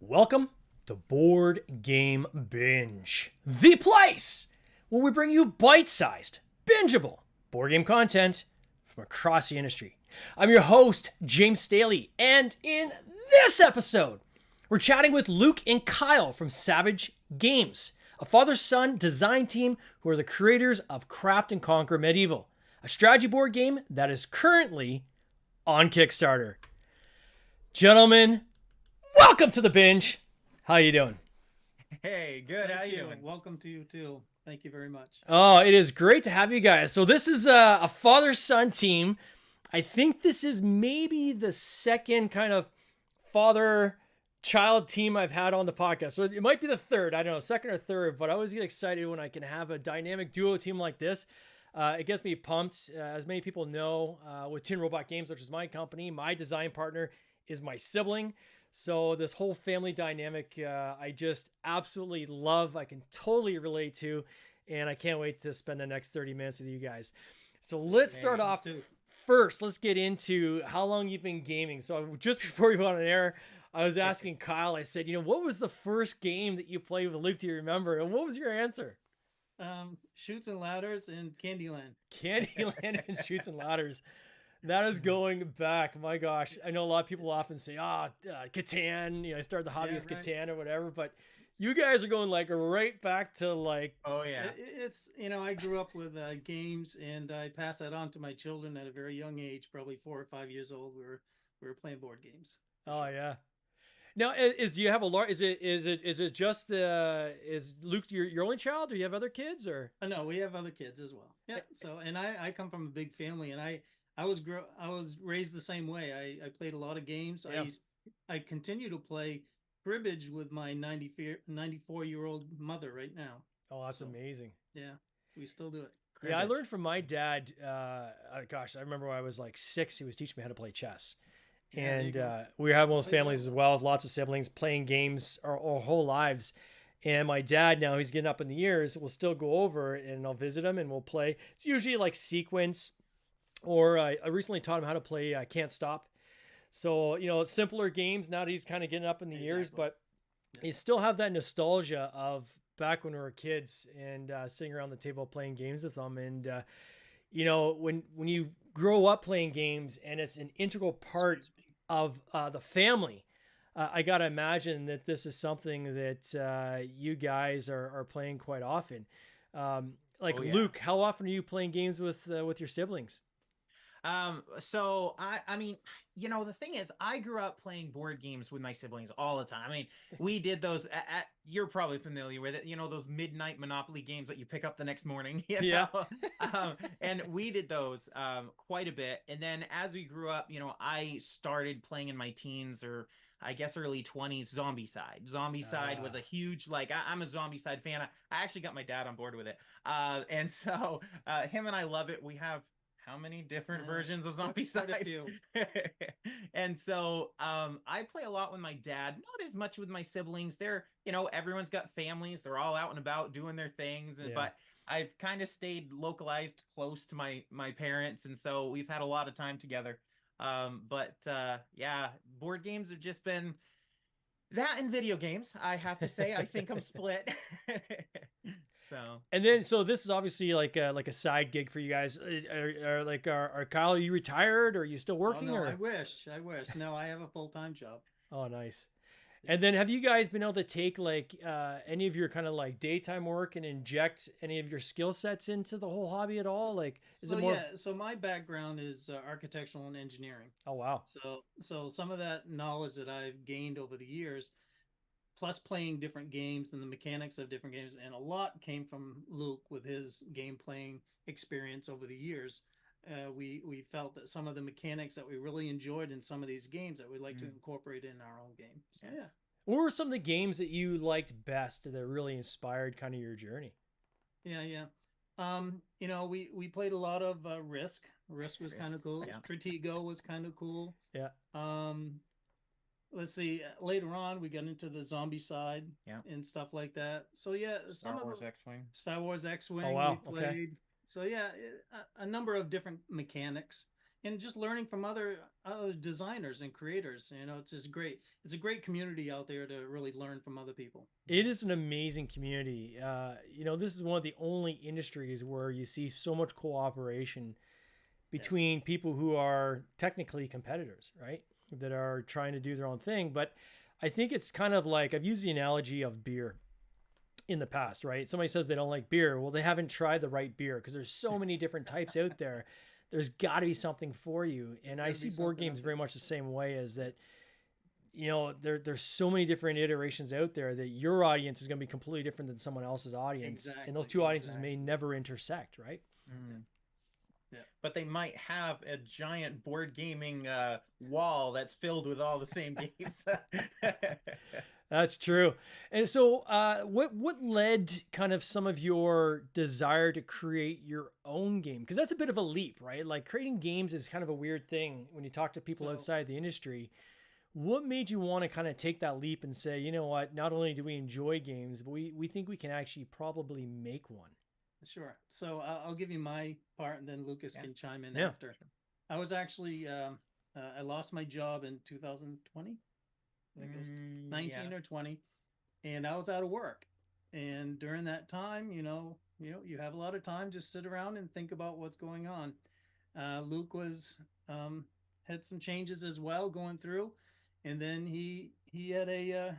Welcome to Board Game Binge, the place where we bring you bite-sized, bingeable board game content from across the industry. I'm your host, James Staley, and in this episode, we're chatting with Luke and Kyle from Savage Gamez, a father-son design team who are the creators of Craft and Conquer Medieval, a strategy board game that is currently on Kickstarter. Gentlemen, welcome to the binge. How you doing? Hey, good. How you doing? Welcome to you too. Thank you very much. Oh, it is great to have you guys. So this is a father-son team. I think this is maybe the second kind of father-child team I've had on the podcast. So it might be the third. I don't know, second or third. But I always get excited when I can have a dynamic duo team like this. It gets me pumped. As many people know, with Tin Robot Games, which is my company, my design partner is my sibling. So this whole family dynamic, I just absolutely love. I can totally relate to, and I can't wait to spend the next 30 minutes with you guys. So let's start off first. Let's get into how long you've been gaming. So just before we went on air, I was asking Kyle, I said, what was the first game that you played with Luke? Do you remember? And what was your answer? Shoots and Ladders and Candyland. Candyland and Shoots and Ladders. That is going back. My gosh. I know a lot of people often say, Catan, I started the hobby with Catan or whatever, but you guys are going like right back to like. Oh, yeah. It's, I grew up with games and I passed that on to my children at a very young age, probably 4 or 5 years old. We were playing board games. Oh, yeah. Now, do you have a large? Is it just is Luke your only child, or you have other kids, or? No, we have other kids as well. Yeah. So, and I come from a big family, and I was raised the same way. I played a lot of games. Yeah. I continue to play cribbage with my 94-year-old mother right now. Oh, that's amazing. Yeah, we still do it. Cribbage. Yeah, I learned from my dad. I remember when I was like 6, he was teaching me how to play chess. And we have one of those families as well with lots of siblings playing games our whole lives. And my dad, now he's getting up in the years, will still go over and I'll visit him and we'll play. It's usually like sequence, or I recently taught him how to play Can't Stop. So, it's simpler games now that he's kind of getting up in the years, but you still have that nostalgia of back when we were kids and sitting around the table playing games with them. And, when you grow up playing games and it's an integral part of the family, I got to imagine that this is something that you guys are playing quite often. Luke, how often are you playing games with your siblings? So I mean, the thing is, I grew up playing board games with my siblings all the time. I mean, we did those you're probably familiar with it, those midnight Monopoly games that you pick up the next morning. Yeah. And we did those quite a bit. And then as we grew up, I started playing in my teens, or I guess early 20s, Zombicide was a huge, I'm a Zombicide fan. I actually got my dad on board with it. And so him and I love it. We have how many different versions of Zombicide? And so I play a lot with my dad, not as much with my siblings. They're, everyone's got families. They're all out and about doing their things. But I've kind of stayed localized close to my parents. And so we've had a lot of time together. Board games have just been that, and video games, I have to say. I think I'm split. So this is obviously like a side gig for you guys. Are Kyle, are you retired, or are you still working? Oh, no, or I wish. No, I have a full-time job. Oh, nice. And then have you guys been able to take any of your kind of like daytime work and inject any of your skill sets into the whole hobby at all? So my background is architectural and engineering. Oh, wow. So some of that knowledge that I've gained over the years, plus playing different games and the mechanics of different games, and a lot came from Luke with his game playing experience over the years. We felt that some of the mechanics that we really enjoyed in some of these games that we'd like to incorporate in our own game. So, yeah. What were some of the games that you liked best that really inspired kind of your journey? Yeah. You know, we played a lot of Risk. Risk was kind of cool. Yeah. Stratego was kind of cool. Yeah. Um, let's see. Later on, we got into the zombie side, Yeah. and stuff like that. So yeah, Star Wars X-Wing. Star Wars X-Wing Oh, wow. we played. Okay. So yeah, a number of different mechanics, and just learning from other designers and creators. You know, it's just great. It's a great community out there to really learn from other people. It is an amazing community. You know, this is one of the only industries where you see so much cooperation between people who are technically competitors, right? That are trying to do their own thing. But I think it's kind of like, I've used the analogy of beer in the past, right? Somebody says they don't like beer. Well, they haven't tried the right beer because there's so many different types out there. There's got to be something for you. And I see board games very much the same way, as that, you know, there's so many different iterations out there that your audience is going to be completely different than someone else's audience. Exactly, and those two audiences may never intersect, right? Mm. Yeah. But they might have a giant board gaming wall that's filled with all the same games. That's true. And so what led kind of some of your desire to create your own game? Because that's a bit of a leap, right? Like, creating games is kind of a weird thing when you talk to people outside the industry. What made you want to kind of take that leap and say, you know what, not only do we enjoy games, but we think we can actually probably make one? Sure. So I'll give you my part, and then Lucas can chime in Yeah. after. I was actually I lost my job in 2020. I think it was 19 or 20, and I was out of work. And during that time, you have a lot of time just sit around and think about what's going on. Luke was had some changes as well going through, and then he had a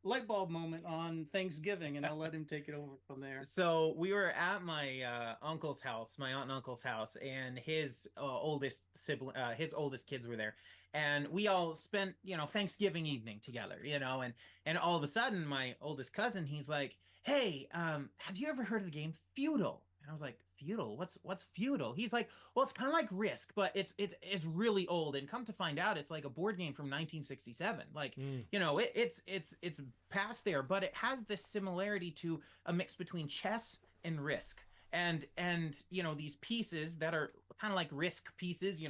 light bulb moment on Thanksgiving, and I'll let him take it over from there. So we were at my uncle's house, my aunt and uncle's house, and his oldest sibling, his oldest kids were there, and we all spent, Thanksgiving evening together, and all of a sudden, my oldest cousin, he's like, "Hey, have you ever heard of the game Feudal?" And I was like, "Feudal? What's Feudal?" He's like, "Well, it's kind of like Risk, but it's really old. And come to find out, it's like a board game from 1967. Like, it's past there, but it has this similarity to a mix between chess and Risk. And these pieces that are kind of like Risk pieces,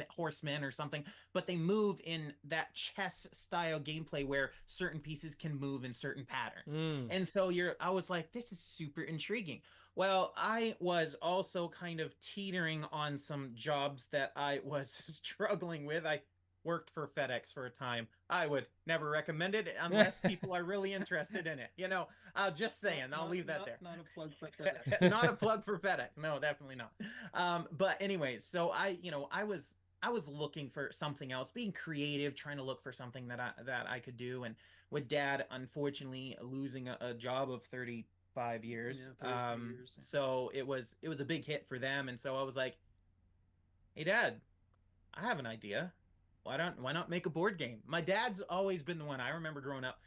horsemen or something, but they move in that chess style gameplay where certain pieces can move in certain patterns. And so I was like, this is super intriguing. Well, I was also kind of teetering on some jobs that I was struggling with. I worked for FedEx for a time. I would never recommend it unless people are really interested in it. Just saying. I'll leave that there. Not a plug for FedEx. Not a plug for FedEx. No, definitely not. But anyways, so I was looking for something else, being creative, trying to look for something that I could do. And with Dad, unfortunately, losing a job of 35 years. Yeah, 35 years. So it was a big hit for them. And so I was like, "Hey, Dad, I have an idea. Why not make a board game?" My dad's always been the one. I remember growing up,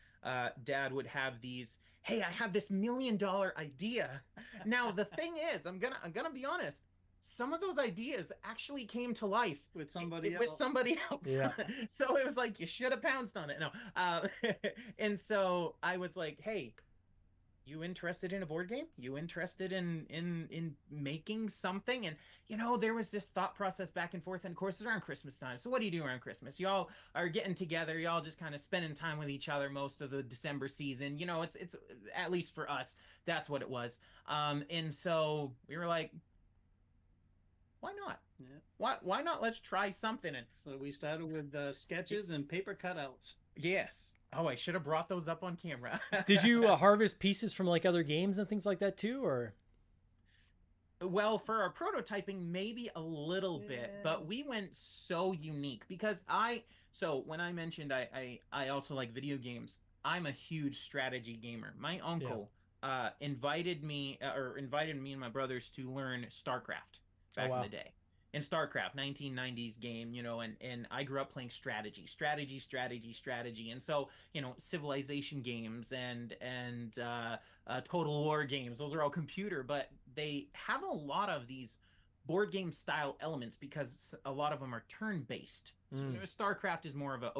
Dad would have these, "Hey, I have this $1 million idea." Now the thing is, I'm gonna be honest. Some of those ideas actually came to life with somebody else. Yeah. So it was like, you should have pounced on it. No. And so I was like, "Hey, you interested in a board game? You interested in making something?" And there was this thought process back and forth. And of course, it's around Christmas time. So what do you do around Christmas? Y'all are getting together. Y'all just kind of spending time with each other most of the December season. It's at least for us, that's what it was. And so we were like, why not? Yeah. Why not? Let's try something. And so we started with sketches and paper cutouts. Yes. Oh, I should have brought those up on camera. Did you harvest pieces from like other games and things like that too, or? Well, for our prototyping, maybe a little bit, but we went so unique because so when I mentioned I also like video games, I'm a huge strategy gamer. My uncle invited me and my brothers to learn StarCraft back in the day. In StarCraft, 1990s game, and I grew up playing strategy. And so, civilization games and Total War games, those are all computer, but they have a lot of these board game style elements because a lot of them are turn-based. So, StarCraft is more of a,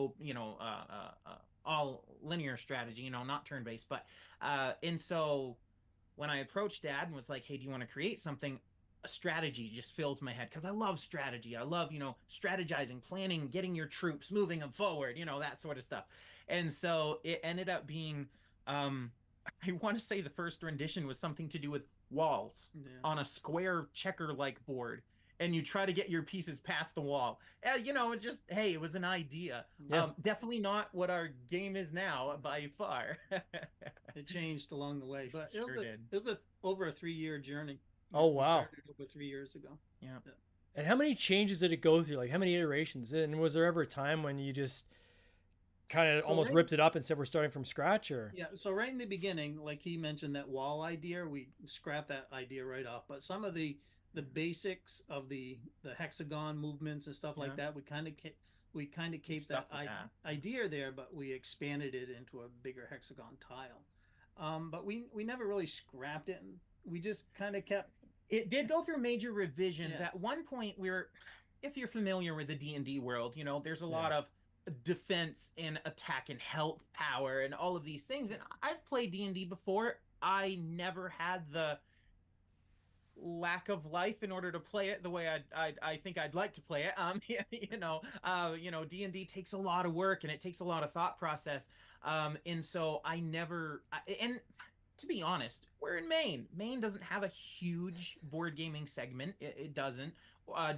all linear strategy, not turn-based, but, and so when I approached Dad and was like, hey, do you want to create something? A strategy just fills my head because I love strategy. I love, strategizing, planning, getting your troops, moving them forward, that sort of stuff. And so it ended up being, um, I want to say the first rendition was something to do with walls on a square checker like board. And you try to get your pieces past the wall. It's just, hey, it was an idea. Yeah. Definitely not what our game is now by far. It changed along the way, but Sure it was over a 3-year journey. Oh, We wow. started over 3 years ago. Yeah. And how many changes did it go through? Like, how many iterations? And was there ever a time when you just kind of almost ripped it up and said we're starting from scratch? Or Yeah, so right in the beginning, like he mentioned, that wall idea, we scrapped that idea right off. But some of the basics of the hexagon movements and stuff like that, we kind of kept that idea there, but we expanded it into a bigger hexagon tile. But we never really scrapped it. We just kind of kept. It did go through major revisions. Yes. At one point, if you're familiar with the D&D world, there's a lot of defense and attack and health power and all of these things. And I've played D&D before. I never had the lack of life in order to play it the way I think I'd like to play it. D&D takes a lot of work and it takes a lot of thought process. And so and to be honest, we're in Maine. Maine doesn't have a huge board gaming segment. It doesn't.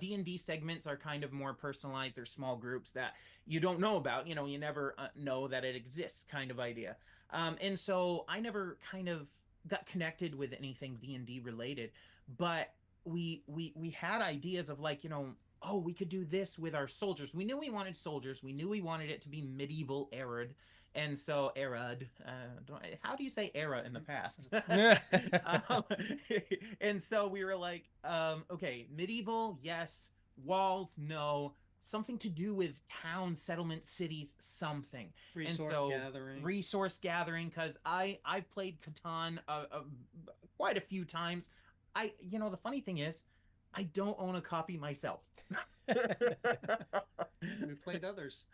D&D segments are kind of more personalized. They're small groups that you don't know about. You never know that it exists kind of idea. And so I never kind of got connected with anything D&D related. But we had ideas of like, oh, we could do this with our soldiers. We knew we wanted soldiers. We knew we wanted it to be medieval Arad. And so Arad, how do you say era in the past? And so we were like, okay, medieval, yes. Walls, no. Something to do with towns, settlements, cities, something. Resource gathering, because I've played Catan quite a few times. The funny thing is, I don't own a copy myself. We played others.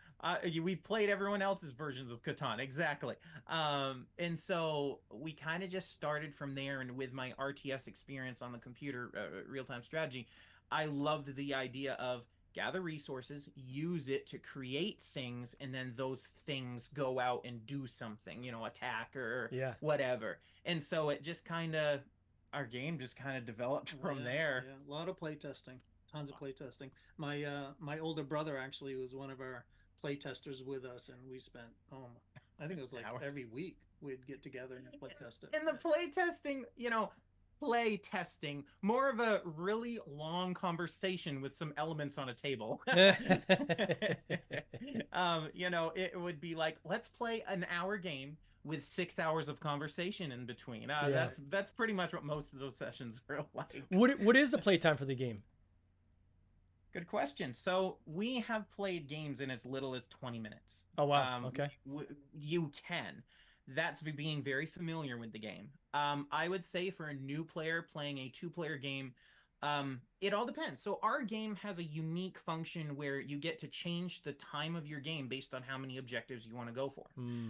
We've played everyone else's versions of Catan, exactly. And so we kind of just started from there. And with my RTS experience on the computer, real-time strategy, I loved the idea of gather resources, use it to create things, and then those things go out and do something, attack or whatever. And so it just our game just kind of developed from there. Yeah, a lot of play testing, tons of play testing. My older brother actually was one of our play testers with us, and we spent I think it was like hours. Every week we'd get together and play test it. And the play testing, more of a really long conversation with some elements on a table. It would be like, let's play an hour game with 6 hours of conversation in between. That's pretty much what most of those sessions were like. What is the playtime for the game? Good question. So we have played games in as little as 20 minutes. Oh, wow. Okay. You can. That's being very familiar with the game. I would say for a new player playing a 2-player game, it all depends. So our game has a unique function where you get to change the time of your game based on how many objectives you want to go for.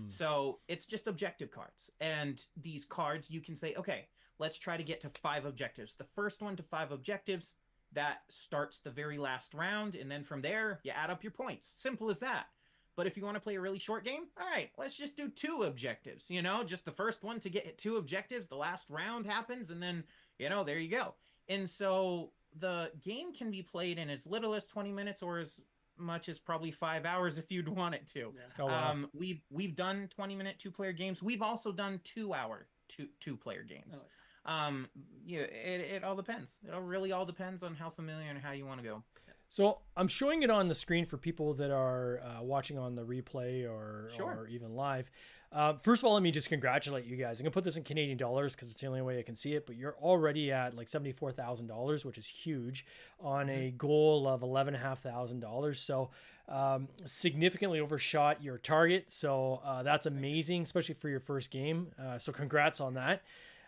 So it's just objective cards. And these cards, you can say, okay, let's try to get to 5 objectives. The first one to 5 objectives, that starts the very last round. And then from there, you add up your points. Simple as that. But if you want to play a really short game, all right, let's just do 2 objectives, just the first one to get 2 objectives. The last round happens, and then, there you go. And so the game can be played in as little as 20 minutes or as much as probably 5 hours if you'd want it to. Yeah. Oh, wow. We've done 20-minute 2-player games. We've also done 2-hour 2-player games. Oh. It all depends. It really all depends on how familiar and how you want to go. So I'm showing it on the screen for people that are watching on the replay or even live. First of all, let me just congratulate you guys. I'm gonna put this in Canadian dollars because it's the only way I can see it. But you're already at like $74,000, which is huge, on a goal of $11,500. So significantly overshot your target. So that's amazing, especially for your first game. So congrats on that.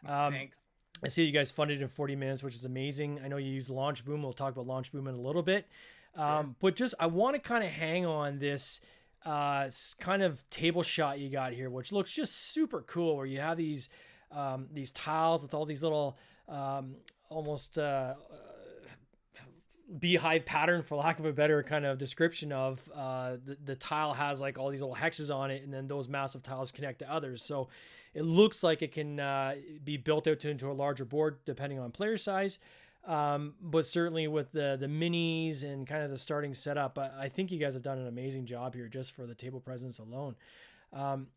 Thanks. I see you guys funded in 40 minutes, which is amazing. I know you use Launch Boom. We'll talk about Launch Boom in a little bit. But just I want to kind of hang on this kind of table shot you got here, which looks just super cool, where you have these these tiles with all these little almost beehive pattern, for lack of a better kind of description of the tile has like all these little hexes on it, and then those massive tiles connect to others. So it looks like it can be built out into a larger board depending on player size. But certainly with the minis and kind of the starting setup, I think you guys have done an amazing job here just for the table presence alone.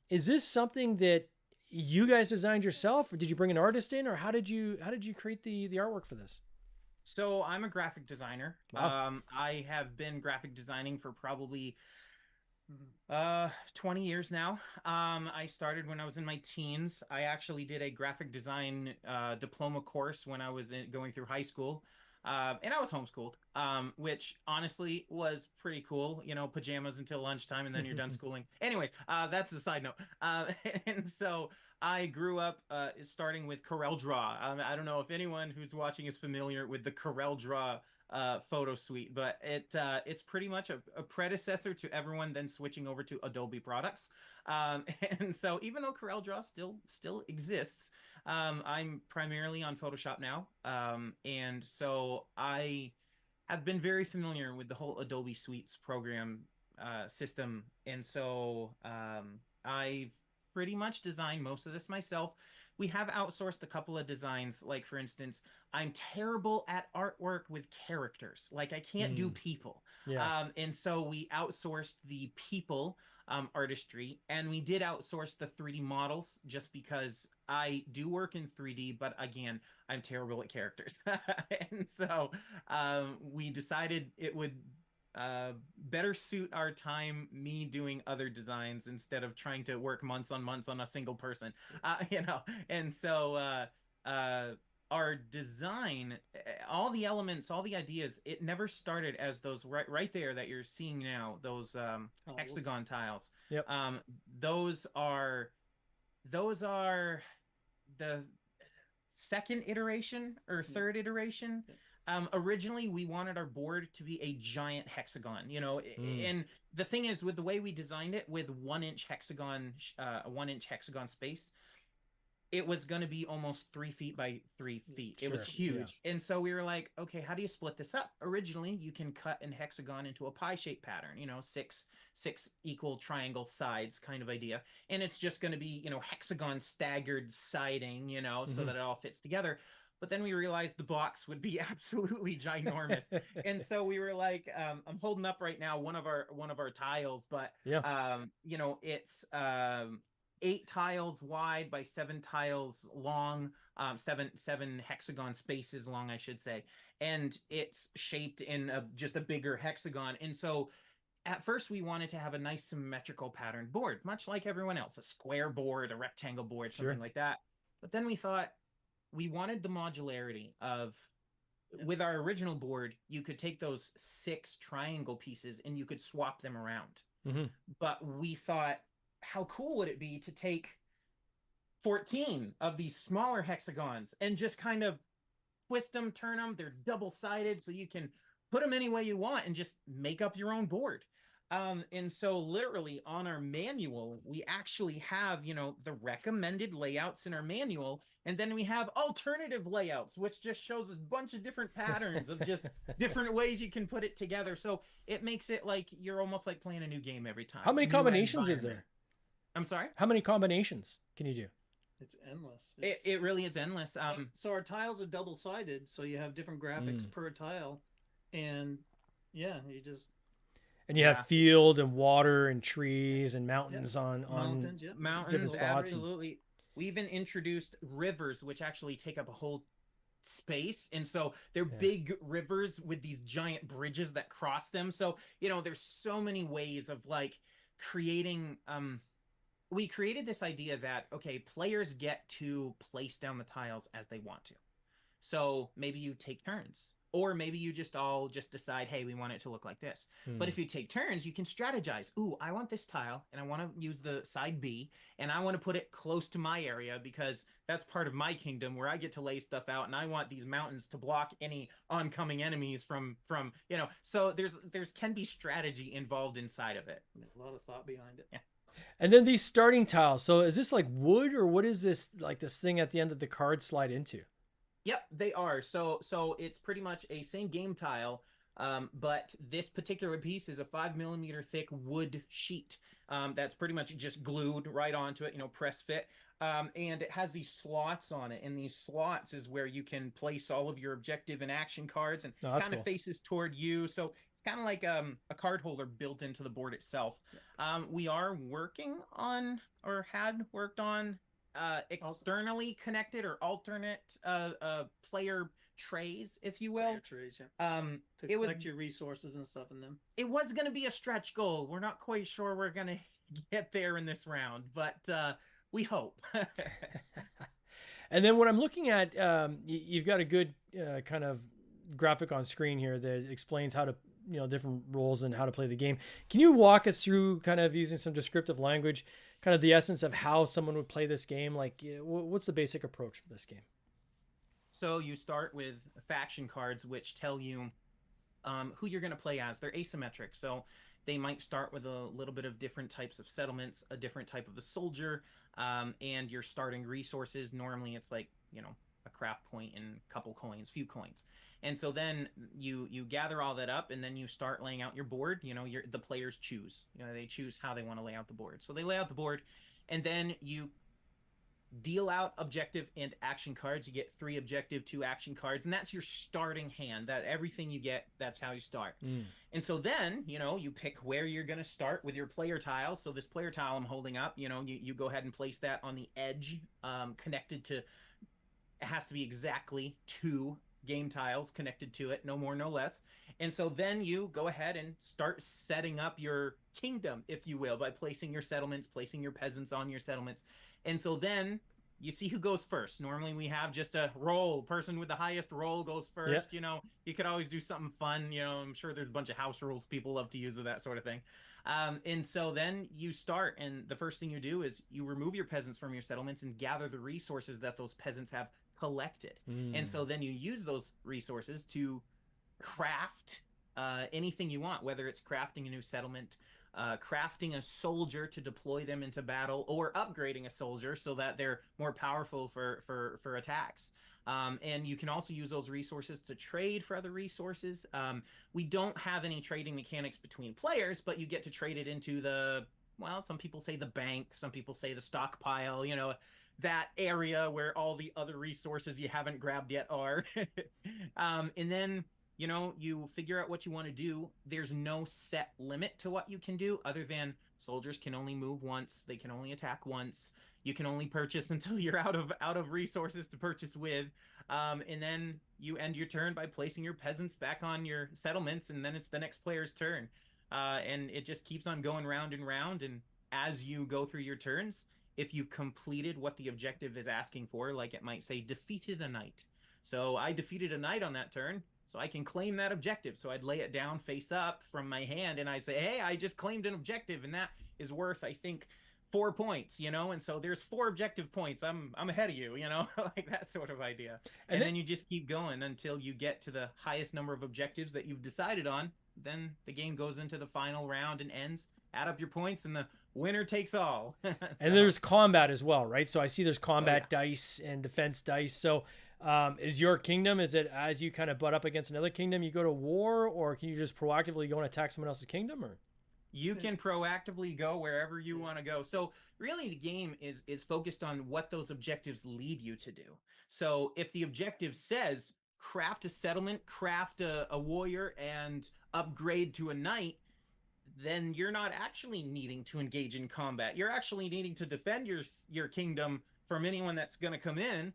Is this something that you guys designed yourself, or did you bring an artist in, or how did you create the artwork for this? So I'm a graphic designer. Wow. I have been graphic designing for probably 20 years now. I started when I was in my teens. I actually did a graphic design diploma course when I was going through high school. And I was homeschooled, which honestly was pretty cool. You know, pajamas until lunchtime and then you're done schooling. Anyways, that's the side note. And so I grew up starting with Corel Draw. I don't know if anyone who's watching is familiar with the Corel Draw photo suite, but it's pretty much a predecessor to everyone then switching over to Adobe products. And so even though Corel Draw still exists, I'm primarily on Photoshop now. And so I have been very familiar with the whole Adobe Suites program system. And so I've pretty much designed most of this myself. We have outsourced a couple of designs. Like, for instance, I'm terrible at artwork with characters. Like, I can't do people. Yeah. And so we outsourced the people artistry, and we did outsource the 3D models just because I do work in 3D, but again, I'm terrible at characters. And so we decided it would better suit our time me doing other designs instead of trying to work months on a single person. You know, and so our design, all the elements, all the ideas, it never started as those right there that you're seeing now, those hexagon tiles. Yep. Those are the second iteration or third iteration. Originally we wanted our board to be a giant hexagon, you know, and the thing is, with the way we designed it, with 1 inch hexagon, a 1 inch hexagon space, it was going to be almost 3 feet by 3 feet. It was huge. Yeah. And so we were like, okay, how do you split this up? Originally, you can cut an hexagon into a pie-shaped pattern, you know, six equal triangle sides kind of idea. And it's just going to be, you know, hexagon staggered siding, you know, so that it all fits together. But then we realized the box would be absolutely ginormous. And so we were like, I'm holding up right now one of our tiles, but you know, it's 8 tiles wide by 7 tiles long, seven hexagon spaces long, I should say. And it's shaped in just a bigger hexagon. And so at first we wanted to have a nice symmetrical pattern board, much like everyone else, a square board, a rectangle board, something like that. But then we thought we wanted the modularity of, with our original board, you could take those 6 triangle pieces and you could swap them around. But we thought, how cool would it be to take 14 of these smaller hexagons and just kind of twist them, turn them, they're double-sided, so you can put them any way you want and just make up your own board. And so literally on our manual, we actually have, you know, the recommended layouts in our manual, and then we have alternative layouts, which just shows a bunch of different patterns of just different ways you can put it together. So it makes it like you're almost like playing a new game every time. How many combinations is there? I'm sorry? How many combinations can you do? It's endless. It really is endless. So our tiles are double-sided, so you have different graphics per tile, and yeah, you just... And you have field and water and trees and mountains on mountains, different spots. Absolutely. We even introduced rivers, which actually take up a whole space, and so they're big rivers with these giant bridges that cross them. So, you know, there's so many ways of like creating. We created this idea that, okay, players get to place down the tiles as they want to. So maybe you take turns, or maybe you just all decide, hey, we want it to look like this. But if you take turns, you can strategize. Ooh, I want this tile, and I want to use the side B, and I want to put it close to my area because that's part of my kingdom where I get to lay stuff out, and I want these mountains to block any oncoming enemies from you know. So there's can be strategy involved inside of it. A lot of thought behind it. Yeah. And then these starting tiles. So is this like wood, or what is this, like this thing at the end that the cards slide into? Yep, they are. So it's pretty much a same game tile, but this particular piece is a 5 millimeter thick wood sheet. That's pretty much just glued right onto it, press fit. And it has these slots on it, and these slots is where you can place all of your objective and action cards, and Oh, that's kind of cool. faces toward you. So it's kind of like a card holder built into the board itself. We are working on, or had worked on, externally connected or alternate player trays, if you will. Player trays, yeah. To It was collect your resources and stuff in them. it was going to be a stretch goal. We're not quite sure we're going to get there in this round, but we hope. And then what I'm looking at, you've got a good kind of graphic on screen here that explains how to, different roles and how to play the game. Can you walk us through, kind of using some descriptive language, kind of the essence of how someone would play this game? Like, what's the basic approach for this game? So you start with faction cards, which tell you who you're going to play as. They're asymmetric, so they might start with a little bit of different types of settlements, a different type of a soldier, and your starting resources. Normally, it's like a craft point and a couple coins, few coins. And so then you gather all that up, and then you start laying out your board. The players choose. They choose how they want to lay out the board. So they lay out the board, and then you deal out objective and action cards. You get 3 objective, 2 action cards, and that's your starting hand. That everything you get, that's how you start. And so then you pick where you're going to start with your player tile. So this player tile I'm holding up, you go ahead and place that on the edge, connected to, it has to be exactly 2 game tiles connected to it, no more, no less. And so then you go ahead and start setting up your kingdom, if you will, by placing your settlements, placing your peasants on your settlements. And so then you see who goes first. Normally we have just a roll. Person with the highest roll goes first. Yep. You could always do something fun. I'm sure there's a bunch of house rules people love to use with that sort of thing. And so then you start, and the first thing you do is you remove your peasants from your settlements and gather the resources that those peasants have collected. And so then you use those resources to craft anything you want, whether it's crafting a new settlement, crafting a soldier to deploy them into battle, or upgrading a soldier so that they're more powerful for attacks. And you can also use those resources to trade for other resources. We don't have any trading mechanics between players, but you get to trade it into some people say the bank, some people say the stockpile, that area where all the other resources you haven't grabbed yet are. And then you figure out what you want to do. There's no set limit to what you can do, other than soldiers can only move once, they can only attack once, you can only purchase until you're out of resources to purchase with, and then you end your turn by placing your peasants back on your settlements, and then it's the next player's turn, and it just keeps on going round and round. And as you go through your turns, if you've completed what the objective is asking for, like it might say defeated a knight, so I defeated a knight on that turn, so I can claim that objective. So I'd lay it down face up from my hand, and I say, hey, I just claimed an objective, and that is worth, I think, 4 points, and so there's 4 objective points. I'm ahead of you, like that sort of idea. And then you just keep going until you get to the highest number of objectives that you've decided on. Then the game goes into the final round and ends. Add up your points, and the winner takes all. And there's combat as well, right? So I see there's combat dice and defense dice. So is your kingdom, is it as you kind of butt up against another kingdom, you go to war, or can you just proactively go and attack someone else's kingdom? Or you can proactively go wherever you want to go. So really the game is focused on what those objectives lead you to do. So if the objective says craft a settlement, craft a warrior, and upgrade to a knight, then you're not actually needing to engage in combat. You're actually needing to defend your kingdom from anyone that's going to come in,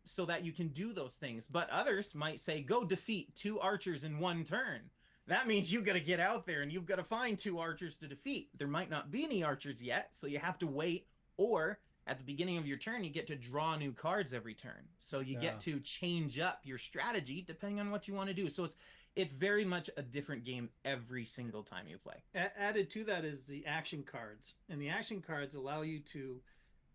so that you can do those things. But others might say, go defeat 2 archers in 1 turn. That means you've got to get out there and you've got to find 2 archers to defeat. There might not be any archers yet, so you have to wait. Or at the beginning of your turn, you get to draw new cards every turn. So you get to change up your strategy depending on what you want to do. So it's very much a different game every single time you play. Added to that is the action cards. And the action cards allow you to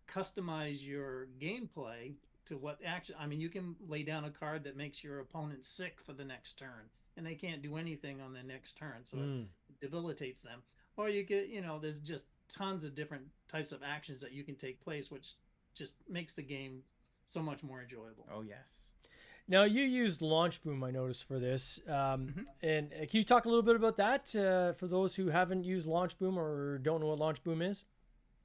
customize your gameplay to what action. I mean, you can lay down a card that makes your opponent sick for the next turn, and they can't do anything on the next turn, so it debilitates them. Or you get, there's just tons of different types of actions that you can take place, which just makes the game so much more enjoyable. Oh yes. Now you used Launch Boom, I noticed, for this, Mm-hmm. and can you talk a little bit about that for those who haven't used Launch Boom or don't know what Launch Boom is?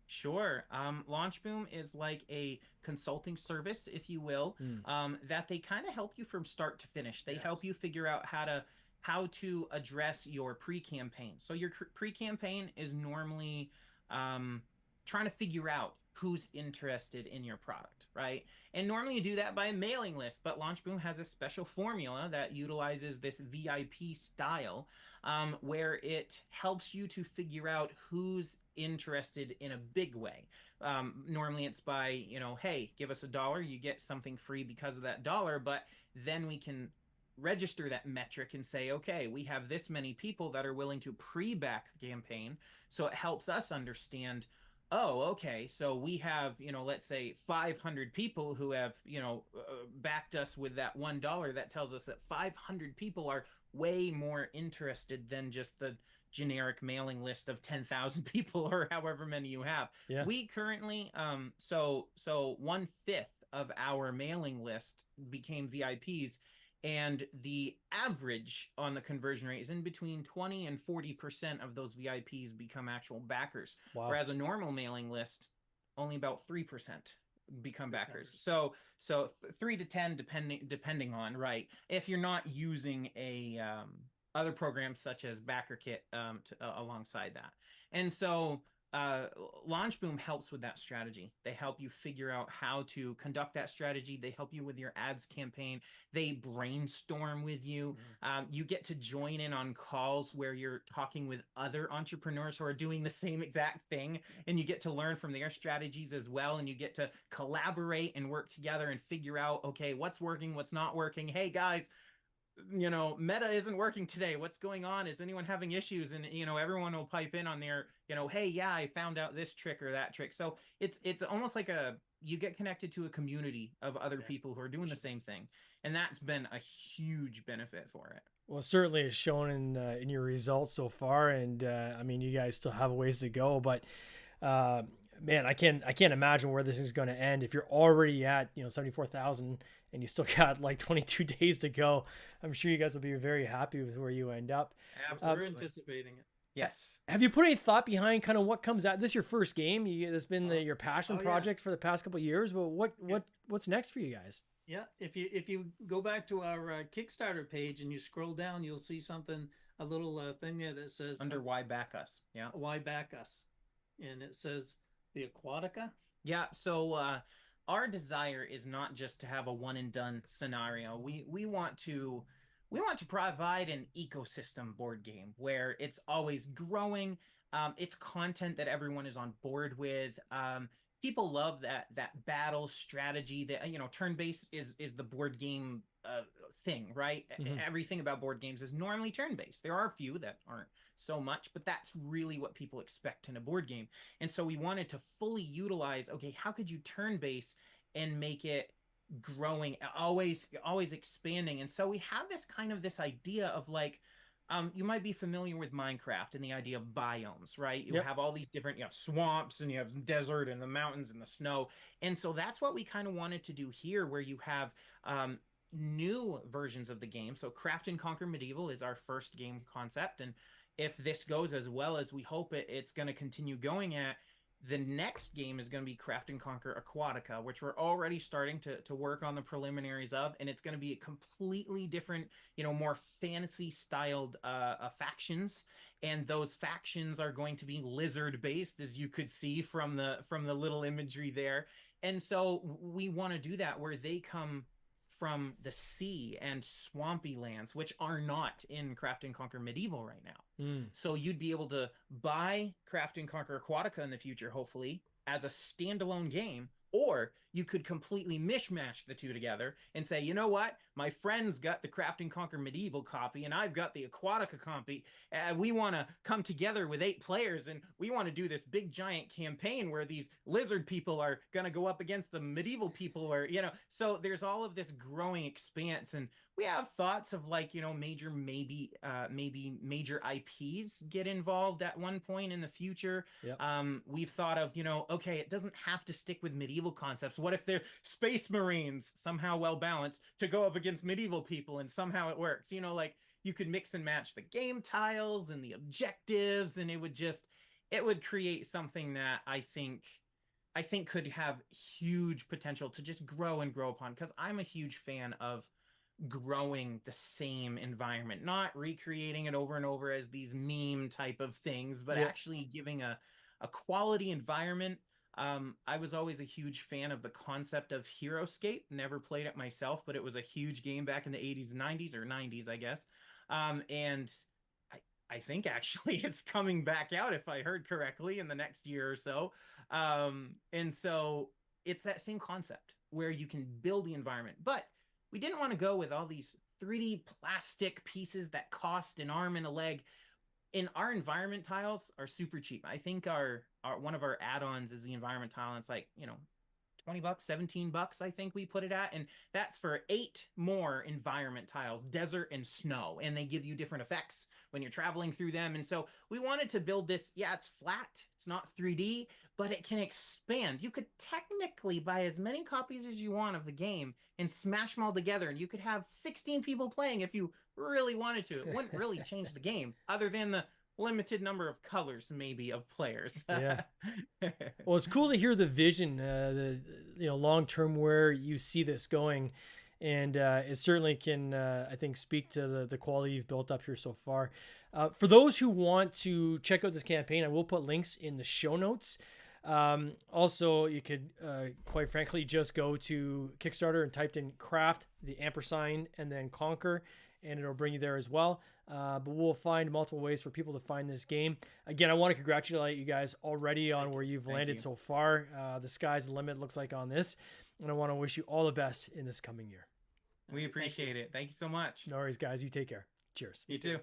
Sure. LaunchBoom is like a consulting service, if you will, Mm. that they kind of help you from start to finish. They help Yes. you figure out how to address your pre-campaign. So your pre-campaign is normally um, trying to figure out who's interested in your product, right? And normally you do that by a mailing list, but LaunchBoom has a special formula that utilizes this VIP style where it helps you to figure out who's interested in a big way. Normally it's by, hey, give us $1, you get something free because of that dollar, but then we can register that metric and say, okay, we have this many people that are willing to pre-back the campaign. So it helps us understand, oh, okay, so we have, let's say 500 people who have, backed us with that $1. That tells us that 500 people are way more interested than just the generic mailing list of 10,000 people or however many you have. Yeah. We currently, so 1/5 of our mailing list became VIPs, and the average on the conversion rate is in between 20 and 40% of those VIPs become actual backers. Wow. Whereas a normal mailing list, only about 3% become backers. So 3 to 10 depending on, right, if you're not using a other programs such as BackerKit alongside that. And so LaunchBoom helps with that strategy. They help you figure out how to conduct that strategy. They help you with your ads campaign. They brainstorm with you. You get to join in on calls where you're talking with other entrepreneurs who are doing the same exact thing, and you get to learn from their strategies as well, and you get to collaborate and work together and figure out, okay, what's working, what's not working. Hey guys, meta isn't working today, what's going on, is anyone having issues? And everyone will pipe in on their, hey, yeah, I found out this trick or that trick. So it's almost like you get connected to a community of other people who are doing the same thing, and that's been a huge benefit for it. Well, it certainly is shown in your results so far, and I mean, you guys still have a ways to go, but man, I can't imagine where this is going to end. If you're already at 74,000 and you still got like 22 days to go, I'm sure you guys will be very happy with where you end up. Absolutely. We're anticipating it. Yes. Have you put any thought behind kind of what comes out? This is your first game. It's been your passion project yes. for the past couple of years. But what's next for you guys? Yeah, if you go back to our Kickstarter page and you scroll down, you'll see something, a little thing there that says under why back us. Yeah. Why back us, and it says the Aquatica. Yeah. So our desire is not just to have a one and done scenario. We want to provide an ecosystem board game where it's always growing. It's content that everyone is on board with. People love that battle strategy. That turn-based is the board game thing, right? Mm-hmm. Everything about board games is normally turn-based. There are a few that aren't so much, but that's really what people expect in a board game. And so we wanted to fully utilize, okay, how could you turn-based and make it growing, always expanding? And so we have this idea of like, you might be familiar with Minecraft and the idea of biomes, right? You have all these different, swamps, and you have desert and the mountains and the snow. And so that's what we kind of wanted to do here, where you have new versions of the game. So Craft and Conquer Medieval is our first game concept. And if this goes as well as we hope it's going to continue going at, the next game is going to be Craft and Conquer Aquatica, which we're already starting to work on the preliminaries of, and it's going to be a completely different, more fantasy styled factions, and those factions are going to be lizard based, as you could see from the little imagery there. And so we want to do that where they come from the sea and swampy lands, which are not in Craft and Conquer Medieval right now. So you'd be able to buy Craft and Conquer Aquatica in the future, hopefully, as a standalone game, or you could completely mishmash the two together and say, you know what, my friend's got the Craft and Conquer Medieval copy and I've got the Aquatica copy. We want to come together with 8 players and we want to do this big giant campaign where these lizard people are going to go up against the medieval people, or so there's all of this growing expanse, and we have thoughts of like, maybe major IPs get involved at one point in the future. Yep. We've thought of, okay, it doesn't have to stick with medieval concepts. What if they're space marines somehow well balanced to go up against medieval people and somehow it works? Like you could mix and match the game tiles and the objectives, and it would create something that I think could have huge potential to just grow and grow upon, because I'm a huge fan of growing the same environment, not recreating it over and over as these meme type of things, but actually giving a quality environment. I was always a huge fan of the concept of HeroScape. Never played it myself, but it was a huge game back in the 80s and 90s, or 90s, I guess. And I think actually it's coming back out, if I heard correctly, in the next year or so. And so it's that same concept where you can build the environment, but we didn't want to go with all these 3D plastic pieces that cost an arm and a leg. And our environment tiles are super cheap. I think our one of our add-ons is the environment tile, and it's like, $20, $17, I think we put it at. And that's for 8 more environment tiles, desert and snow. And they give you different effects when you're traveling through them. And so we wanted to build this. Yeah, it's flat. It's not 3D, but it can expand. You could technically buy as many copies as you want of the game and smash them all together. And you could have 16 people playing if you really wanted to. It wouldn't really change the game other than the limited number of colors maybe of players. Yeah. Well, it's cool to hear the vision, the long term where you see this going, and it certainly can I think speak to the quality you've built up here so far. For those who want to check out this campaign, I will put links in the show notes. Also, you could quite frankly just go to Kickstarter and type in craft, the ampersand, and then conquer, and it'll bring you there as well. But we'll find multiple ways for people to find this game. Again, I want to congratulate you guys already on where you've landed so far. The sky's the limit, looks like, on this. And I want to wish you all the best in this coming year. We appreciate it. Thank you so much. No worries, guys. You take care. Cheers. You too.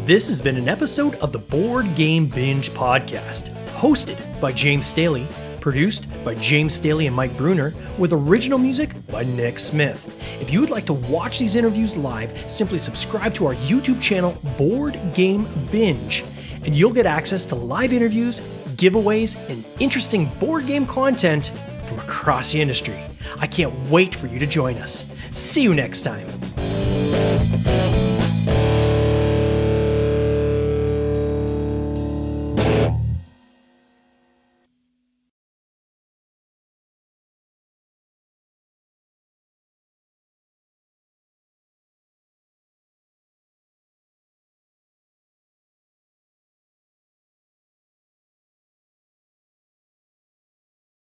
This has been an episode of the Board Game Binge podcast, hosted by James Staley, produced by James Staley and Mike Bruner, with original music by Nick Smith. If you would like to watch these interviews live, simply subscribe to our YouTube channel, Board Game Binge, and you'll get access to live interviews, giveaways, and interesting board game content from across the industry. I can't wait for you to join us. See you next time.